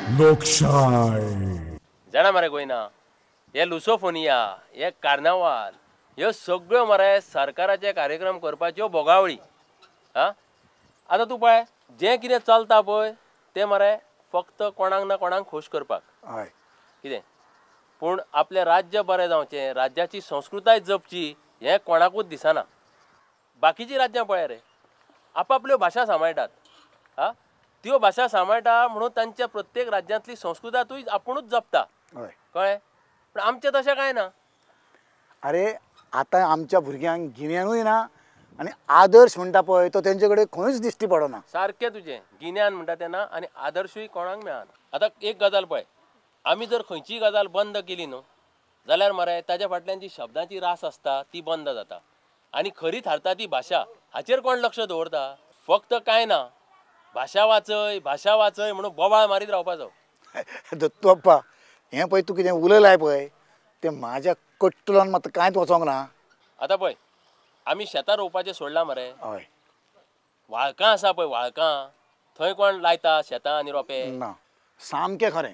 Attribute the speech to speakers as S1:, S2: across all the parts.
S1: लोकशाही
S2: जाणा मरे गोयना हे लुसोफोनिया हे कार्नावाल ह्यो सगळ्यो मरे सरकाराचे कार्यक्रम करपाच्यो बोगावळी हा आतां तूं पळय जें कितें चलता पळय तें मरे फक्त कोणाक ना कोणाक खोश करपाक
S3: हय
S2: कितें पूण आपलें राज्य बरें जावचें राज्याची संस्कृताय जपची हें कोणाकूच दिसना बाकीचीं राज्यां पळय रे आपापल्यो भाशा सांबाळटात हा त्यो भाशा सांबाळटा म्हणून तांच्या प्रत्येक राज्यांतली संस्कृताय आपुणूच जपता
S3: हय
S2: कळ्ळें पण आमचें तशें कांय ना
S3: अरे आतां आमच्या भुरग्यांक गिन्यानूय ना आनी आदर्श म्हणटा पळय तो तेंचे कडेन खंयच दिश्टी पडना.
S2: सारकें तुजें गिन्यान म्हणटा तेन्ना आनी आदर्शूय कोणाक मेळना. आतां एक गजाल पळय आमी जर खंयचीय गजाल बंद केली न्हू जाल्यार मरे ताच्या फाटल्यान जी शब्दांची रास आसता ती बंद जाता आनी खरी थारता ती भाशा हाचेर कोण लक्ष दवरता. फक्त कांय ना भाशा वाचय म्हणून बोबाळ मारीत रावपाचो.
S3: दत्तू अप्पा हें पळय तूं कितें उलयलाय पळय तें म्हाज्या कट्टलान मात कांयच वचोंक ना.
S2: आतां पळय आमी शेतां रोवपाचें सोडलां मरे
S3: हय
S2: व्हाळकां आसा पळय व्हाळकां थंय कोण लायता शेतां आनी रोंपे
S3: ना सामकें खरें.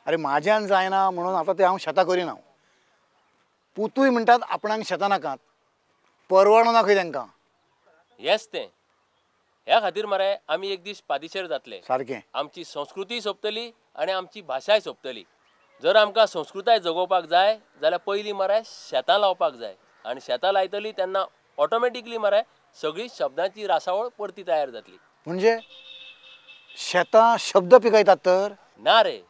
S3: अरे म्हाज्यान जायना म्हणून आतां तें हांव शेतां करिना. पुतूय म्हणटात आपणाक शेतां नाकात परवडना ना खंय तांकां.
S2: हेंच तें ह्या खातीर मरे आमी एक दीस पादेशेर जातले.
S3: सारकें
S2: आमची संस्कृतीय सोंपतली आनी आमची भाशाय सोंपतली. जर आमकां संस्कृताय जगोवपाक जाय जाल्यार पयलीं मरे शेतां लावपाक जाय आनी शेतां लायतली तेन्ना ऑटोमॅटिकली मरे सगळी शब्दांची रासावळ परती तयार जातली.
S3: म्हणजे शेतां शब्द पिकयतात तर
S2: ना रे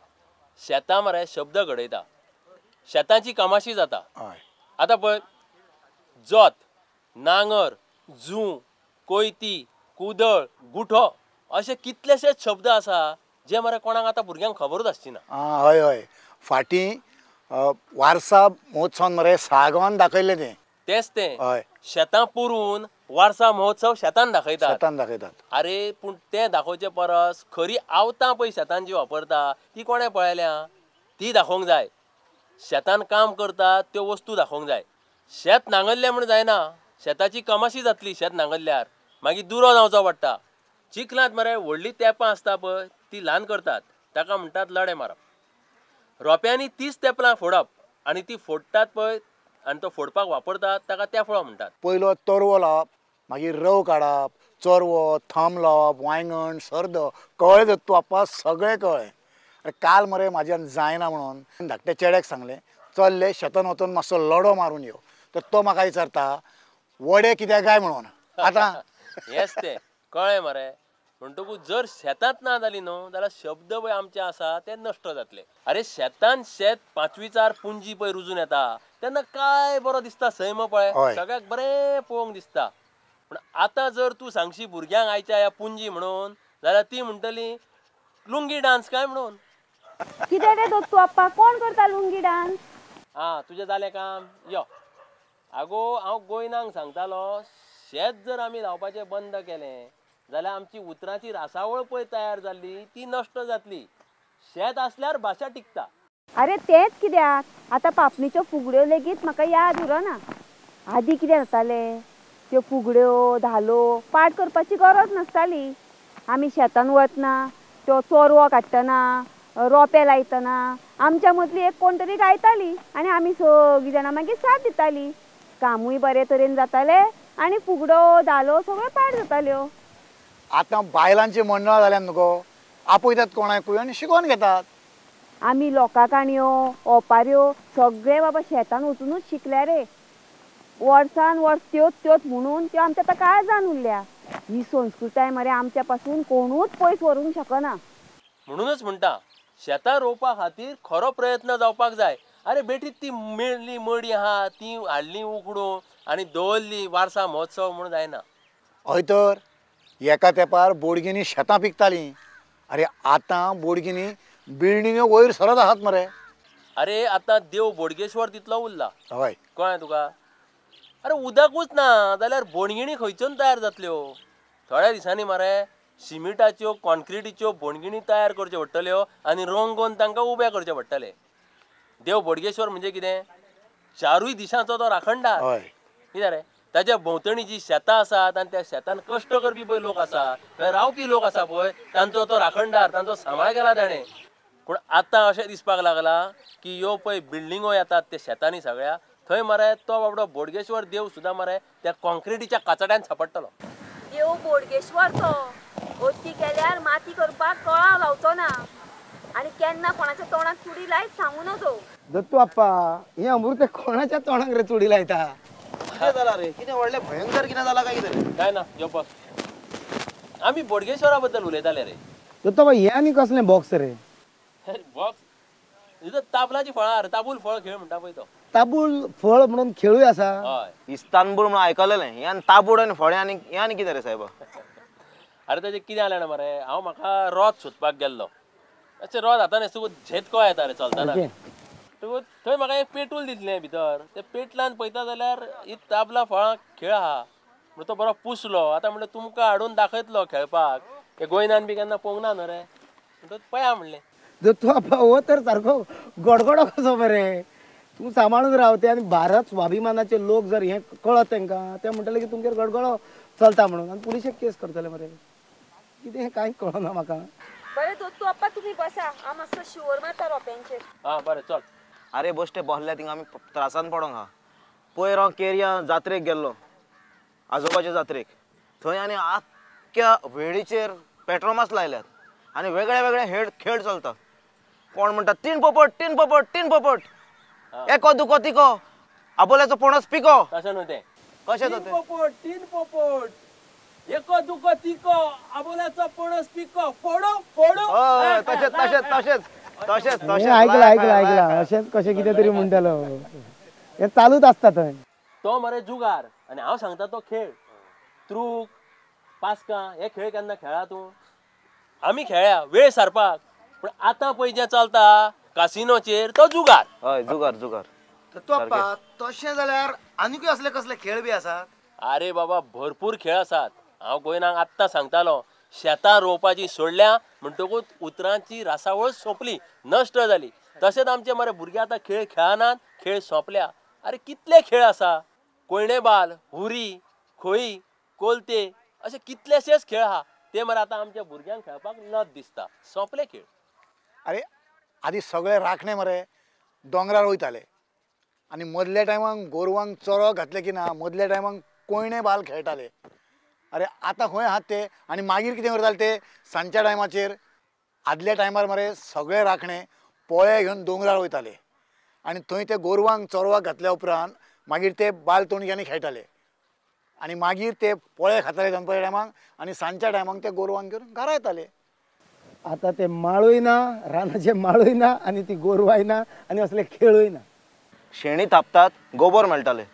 S2: शेतां मरे शब्द घडयता शेतांची कामाशी जाता.
S3: हय
S2: आतां पळय जोत नांगर जूं कोयती कुदळ गुठो अशे कितलेशेच शब्द आसा जे मरे कोणाक आतां भुरग्यांक खबरूच आसची ना.
S3: हय हय फाटीं वारसा महोत्सवान मरे सागवान दाखयल्लें तें.
S2: तेच तें
S3: हय
S2: शेतां पुरून वारसा महोत्सव शेतान दाखयतात.
S3: शेतान दाखयतात.
S2: अरे पूण तें दाखोवचे परस खरी आवतां पळय शेतान जी वापरता ती कोणें पळयल्या ती दाखोवंक जाय. शेतान काम करतात त्यो वस्तू दाखोवंक जाय. शेत नांगरलें म्हण जायना शेताची कमाशी जातली. शेत नांगरल्यार मागीर दुरो जावचो पडटा. चिखलांत मरे व्हडलीं तेंपां आसता पळय ती ल्हान करतात ताका म्हणटात लडे मारप. रोंप्यांनी तीच तेंपलां फोडप आनी ती फोडटात पळय आनी तो फोडपाक वापरतात ताका तेफळो म्हणटात.
S3: पयलो तरवो लावप मागीर रव काडप चोरवो थंब लावप वांयगण सर्द कळ्ळें दत्तू अप्पा सगळें कळ्ळें. अरे काल मरे म्हाज्यान जायना म्हणून धाकट्या चेड्याक सांगलें चल्ले शेतान वचून मातसो लडो मारून येवं. तर तो म्हाका विचारता वडे कित्याक काय म्हणून. आतां
S2: हेच तें कळ्ळें मरे म्हणटकूच जर शेतांत ना जाली न्हू जाल्यार शब्द पळय आमचे आसा ते नश्ट जातले. अरे शेतान शेत 5वीचार पुंजी पळय रुजून येता तेन्ना काय बरो दिसता सैम पळय सगळ्याक बरें पळोवंक दिसता. पूण आतां जर तूं सांगशी भुरग्यांक आयच्या ह्या पुंजी म्हणून जाल्यार ती म्हणटली लुंगी डान्स काय म्हणून.
S4: कितें रे दत्तू अप्पा कोण करता लुंगी डान्स.
S2: तुजें जालें काम यो. आगो हांव गोंयनांक सांगतालो शेत जर आमी लावपाचें बंद केलें जाल्यार आमची उतरांची रासावळ पळय तयार जाल्ली ती नश्ट जातली. शेत आसल्यार भाशा टिकता.
S4: अरे तेंच कित्याक आतां पापणीच्यो फुगड्यो लेगीत म्हाका याद उरना. आदीं कितें जातालें त्यो फुगड्यो धालो पाट करपाची गरज नासताली. आमी शेतान वतना त्यो चोरवो काडटना रोंपे लायतना आमच्या मदली एक कोण तरी गायताली आनी आमी सगळीं जाणां मागीर साथ दितालीं. कामूय बरे तरेन जातालें आनी फुगड्यो धालो सगळ्यो पाट जाताल्यो.
S3: आतां बायलांची मंडळां जाल्यात न्हू आपयतात कोणाकूय आनी शिकोवन घेतात.
S4: आमी लोकां काणयो ओपाऱ्यो सगळे बाबा शेतान वचूनच शिकल्या रे. वर्सान वर्स त्योच त्योच म्हणून त्यो आमच्या आतां काळजान उरल्या. ही संस्कृताय मरे आमच्या पासून कोणूच पयस व्हरूंक शकना.
S2: म्हणूनच म्हणटा शेतां रोवपा खातीर खरो प्रयत्न जावपाक जाय. अरे बेठीत ती मेळ्ळी मडी आहा ती हाडली उकडून आनी दवरली वारसा महोत्सव म्हणून जायना.
S3: हय तर एका तेंपार बोडगिनी शेतां पिकतालीं. अरे आतां बोडगिनी बिल्डिंग्यो वयर सरत आहात मरे.
S2: अरे आतां देव बोडगेश्वर तितलो उरला.
S3: हय
S2: कळ्ळें तुका. अरे उदकूच ना जाल्यार बोडगिणी खंयच्यान तयार जातल्यो. थोड्या दिसांनी मरे सिमिटाच्यो कॉन्क्रिटीच्यो बोडगिणी तयार करच्यो पडटल्यो आनी रंगोवन तांकां उबे करचें पडटलें. देव बोडगेश्वर म्हणजे कितें 4य दिशांचो तो राखणदार.
S3: हय
S2: कितें रे ताच्या भोंवतणी जी शेतां आसात आनी त्या शेतान कश्ट करपी पळय लोक आसा थंय रावपी लोक आसा पळय तांचो तो राखणदार तांचो सांबाळ केला ताणें. पूण आतां अशें दिसपाक लागला की ह्यो पळय बिल्डिंगो येतात ते शेतांनी सगळ्या थंय मरे तो बाबडो बोडगेश्वर देव सुद्दां मरे त्या कॉन्क्रिटीच्या काचड्यान सापडटलो.
S4: देव बोडगेश्वर तो ओत्ती केल्यार माती करपाक कळाव लावचो ना आणि केन्ना कोणाच्या तोंडाक चुडी लायत सांगू नजो.
S3: दत्तू आप्पा हे अमृत कोणाच्या तोंडाक रे चुडी लायता?
S1: कितें जाला रे? कितें व्हडलें भयंकर कितें जाला काय कितें?
S2: काय ना यो बस आमी बोडगेश्वरा बद्दल उलयताले रे.
S3: दत्तू आप्पा हे आनी कसलें बॉक्स रे?
S2: बॉक्स इथं ताबलाची फळां रे ताबूल फळ खेळ म्हणटा पळय तो.
S3: ताबूल फळ म्हणून खेळूय आसा.
S2: हय
S1: इस्तानबूल म्हणून आयकलेलें हे आनी ताबूड आनी फळे आनी हे आनी कितें रे सायबा?
S2: अरे ताजें कितें जालें ना मरे हांव म्हाका रथ सोदपाक गेल्लो. अशें रथ हातान झेतको येता रे चलताना. थंय म्हाका एक पेटूल दिसलें भितर ते पेटलान पळयता जाल्यार ही ताबला फळां खेळ आहा म्हणून तो बरो पुसलो. आतां म्हणलें तुमकां हाडून दाखयतलो खेळपाक हे गोंयनान बी केन्ना पळोवंक ना न्हू रे म्हणटच पळया म्हणलें.
S3: दत्तू आप्पा हो तर सारको गडगडो कसो मरे. तूं सांबाळून रावते आनी भारत स्वाभिमानाचे लोक जर हे कळत तांकां ते म्हणटले की तुमचेर गडगडो चलता म्हणून आनी पुलिशेक केस करतले मरे. कितें हें कांय कळना म्हाका.
S4: बरें दत्तू अप्पा तुम्ही बसा हांव मातसो शिवर मारता रोप्यांचेर.
S2: हां बरें चल.
S1: आरे बश्टे बसल्या थिंगा आमी त्रासान पडोंक हा. पयर हांव केरया जात्रेक गेल्लो आजोबाचे जात्रेक. थंय आनी आख्ख्या वेळीचेर पेट्रोमास लायल्यात आनी वेगळे वेगळे खेळ चलता. कोण म्हणटा तीन पोपट तीन पोपट तीन पोपट एको दुको तिको आबोल्याचो पणस पिको.
S2: तशें न्हू तें.
S1: कशें तो
S2: तीन पोपट तीन पोपट एको दुको तिको आबोल्याचो पणस पिको फोडो फोडो.
S1: हय तशेंच तशेंच तशेंच तशेंच तशेंच
S3: ऐकलं ऐकलं ऐकलं अशेंच कशें कितें तरी म्हणटालो. हे चालूच आसता थंय.
S2: तो मरे जुगार आनी हांव सांगता तो खेळ. त्रूक पास्कां हे खेळ केन्ना खेळ्ळा तूं? आमी खेळ्ळ्या वेळ सारपाक. पूण आतां पळय जें चलता कासिनोचेर तो जुगार.
S1: हय जुगार जुगार.
S3: दत्तू आप्पा तशें जाल्यार आनीकूय असले कसले खेळ बी आसात?
S2: आरे बाबा भरपूर खेळ आसात. हांव गोंयनाक आत्तां सांगतालो शेतां रोवपाची सोडल्या म्हणटकूच उतरांची रासावळ सोंपली नश्ट जाली. तशेंच आमचे मरे भुरगे आतां खेळ खेळनात खेळ सोंपल्या. अरे कितले खेळ आसा. कोयणेबाल हुरी खोई कोलते अशे कितलेशेच खेळ आहा ते मरे आतां आमच्या भुरग्यांक खेळपाक लज दिसता. सोंपले खेळ.
S3: अरे आदी सगळे राखणे मरे दोंगरार वयताले आनी मदल्या टायमाक गोरवांक चोरो घातले की ना मदल्या टायमाक कोयणे बाल खेळटाले. अरे आतां खंय आहात ते आनी मागीर कितें करताले ते सांजच्या टायमाचेर आदल्या टायमार मरे सगळे राखणे पोळे घेवन दोंगरार वयताले आनी थंय ते गोरवांक चोरवाक घातल्या उपरांत मागीर ते बाल तोणग्यांनी खेळटाले आनी मागीर ते पोळे खाताले दनपारच्या टायमाक आनी सांजच्या टायमाक ते गोरवांक घेवन घरा येताले. आता ते माळूय ना रानाचे माळूय ना आनी ती गोरवाय ना आनी असले खेळूय ना.
S1: शेणी थापतात गोबर मेळटाले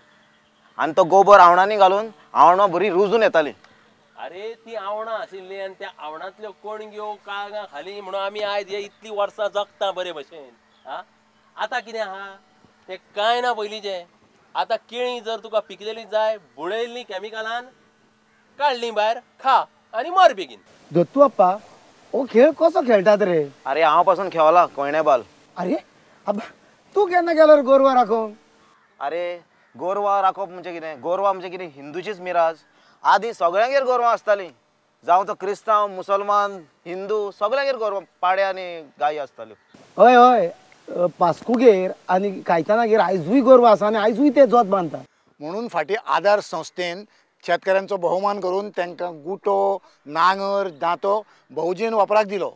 S1: आनी तो गोबर आवणांनी घालून आवणां बरी रुजून येताली.
S2: अरे ती आवणां आशिल्ली आनी त्या आवणांतल्यो कोणग्यो काळगां खाली म्हणून आमी आयज हे इतली वर्सां जगता बरे भशेन. हा आतां कितें आहा तें कांय ना पयलींचें. आतां केळीं जर तुका पिकलेली जाय बुडयल्लीं कॅमिकलान काडलीं भायर खा आनी मर बेगीन.
S3: दत्तू आप्पा हो खेळ कसो खेळटात रे?
S1: अरे हांव पासून खेळला कोयणे बाल.
S3: अरे आबा तूं केन्ना गेलो रे गोरवां राखोवंक?
S1: अरे गोरवां राखप म्हणजे कितें? गोरवां म्हणजे कितें हिंदूचीच मिराज. आदी सगळ्यांगेर गोरवां आसतालीं जावं तो क्रिस्तांव मुसलमान हिंदू सगळ्यांगेर गोरवां पाडे आनी गायी आसताल्यो.
S3: हय हय पास्कुगेर आनी कायतानागेर आयजूय गोरवां आसा आनी आयजूय ते जोत बांदता. म्हणून फाटीं आदार संस्थेन शेतकऱ्यांचो भोवमान करून तांकां गुटो नांगर दांतो भोवजीन वापराक दिलो.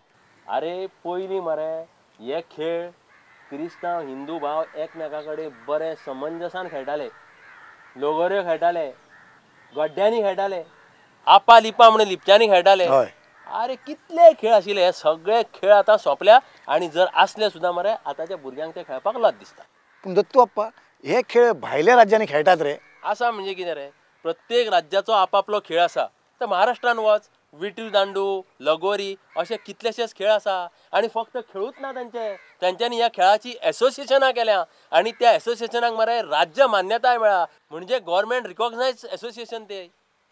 S2: अरे पयलीं मरे हे खेळ क्रिस्तांव हिंदू भाव एकमेका कडेन बरे समंजसान खेळटाले. लोगोऱ्यो खेळटाले गड्ड्यांनी खेळटाले आपा लिपा म्हणून लिपच्यांनी खेळटाले. अरे कितले खेळ आशिल्ले. हे सगळे खेळ आतां सोंपल्या आनी जर आसले सुद्दां मरे आतांच्या भुरग्यांक ते खेळपाक लज दिसता.
S3: पूण दत्तू आप्पा हे खेळ भायल्या राज्यांनी खेळटात रे?
S2: आसा म्हणजे कितें रे प्रत्येक राज्याचो आपापलो खेळ आसा. तर महाराष्ट्रान वच विटी दांडू लगोरी असे कितलेशेच खेळ आसा आनी फक्त खेळूच ना त्यांच्यांनी ह्या खेळाची एसोसिएशनां केल्या आनी त्या एसोसिएशनाक मरे राज्य मान्यताय मेळ्ळा. म्हणजे गव्हर्मेंट रिकॉग्नायज एसोसिएशन ते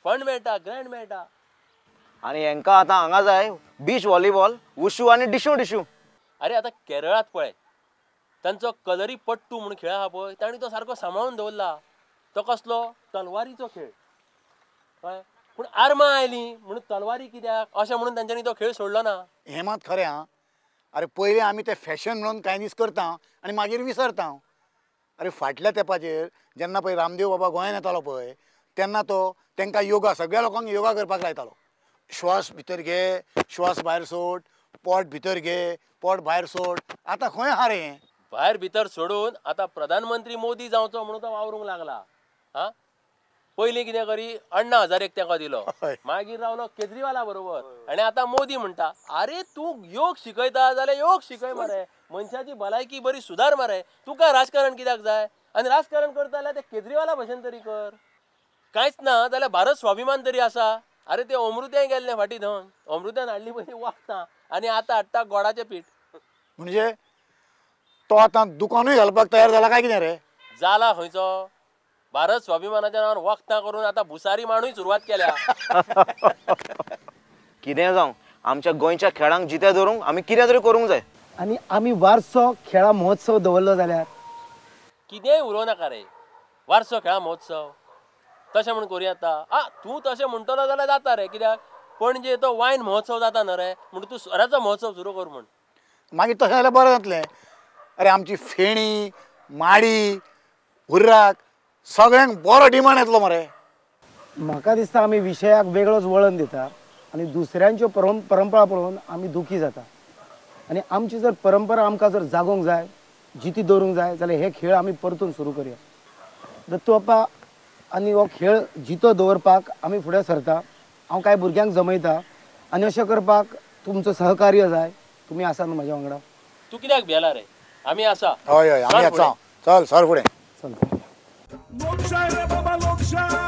S2: फंड मेळटा ग्रँट मेळटा.
S1: आनी हांकां आतां हांगा जाय बीच व्हॉलीबॉल वुशू आनी डिशू डिशू.
S2: अरे आतां केरळात पळय तांचो कलरी पट्टू म्हणून खेळ आहा पळय तांणी तो सारको सांबाळून दवरला. तो कसलो तलवारीचो खेळ. कळ्ळें. पूण आर्मां आयलीं म्हणून तलवारी कित्याक अशें म्हणून तांच्यांनी तो खेळ सोडलो ना.
S3: हें मात खरें हा. अरे पयलीं आमी ते फॅशन म्हणून कांय दीस करता आनी मागीर विसरता. अरे फाटल्या तेंपाचेर जेन्ना पळय रामदेव बाबा गोंयांत येतालो पळय तेन्ना तो तांकां योगा सगळ्या लोकांक योगा करपाक लायतालो. श्वास भितर घे, श्वास भायर सोड, पोट भितर घे, पोट भायर सोड. आतां खंय आहा रे?
S2: भायर भितर सोडून आता प्रधानमंत्री मोदी जावचो म्हणून तो वावरूंक लागला. हा पयलीं कितें करी अण्णा हजारेक तेका दिलो,
S3: हय.
S2: मागीर रावलो केजरीवाला बरोबर आनी आतां मोदी म्हणटा अरे तूं योग शिकयता जाल्यार योग शिकय मरे, मनशाची भलायकी बरी सुदार मरे, तुका राजकारण कित्याक जाय? आनी राजकारण करता जाल्यार ते केजरीवाला भशेन तरी कर. कांयच ना जाल्यार भारत स्वाभिमान तरी आसा. अरे ते अमृत्याय गेल्ले फाटी धवन, अमृत्यान हाडली पयलीं वखदां आनी आतां हाडटा गोडाचें पीठ.
S3: म्हणजे तो आतां दुकानूय घालपाक तयार जाला काय कितें रे?
S2: जाला खंयचो? भारत स्वाभिमानाच्या नांवान वखदां करून आतां भुसारी मांडूय सुरवात केल्या.
S1: कितें जावं आमच्या गोंयच्या खेळांक जिते धरूंक आमी कितें तरी करूंक जाय.
S5: आनी आमी वारसो खेळा महोत्सव दवरलो जाल्यार
S2: कितेंय उलोव नाका रे, वारसो खेळा महोत्सव तशें म्हूण करूं येता. तूं तशें म्हणटलो जाल्यार जाता रे, कित्याक पणजे तो वायन महोत्सव जाता न्हय रे, म्हणून तूं स्वराचो महोत्सव सुरू कर म्हण.
S3: मागीर तशें जाल्यार बरें जातलें. अरे आमची फेणी, माडी, हुर्राक सगळ्यांक बरो डिमांड येतलो मरे.
S5: म्हाका दिसता आमी विशयाक वेगळोच वळण दिता आनी दुसऱ्यांच्यो परंपरा पळोवन आमी दुखी जाता. आनी आमची जर परंपरा आमकां जर जागोवंक जाय, जिती दवरूंक जाय जाल्यार हे खेळ आमी परतून सुरू करया. दत्तू बाप्पा आनी हो खेळ जितो दवरपाक आमी फुडें सरता. हांव कांय भुरग्यांक जमयता आनी अशें करपाक तुमचो सहकार्य जाय. तुमी आसा न्हू म्हाज्या वांगडा?
S2: तूं कित्याक भियेला रे? आमी आसा.
S3: हय हय आमी आसा. चल सर फुडें.
S5: चल.
S6: लोकशाय रे बाबा लोकशाय.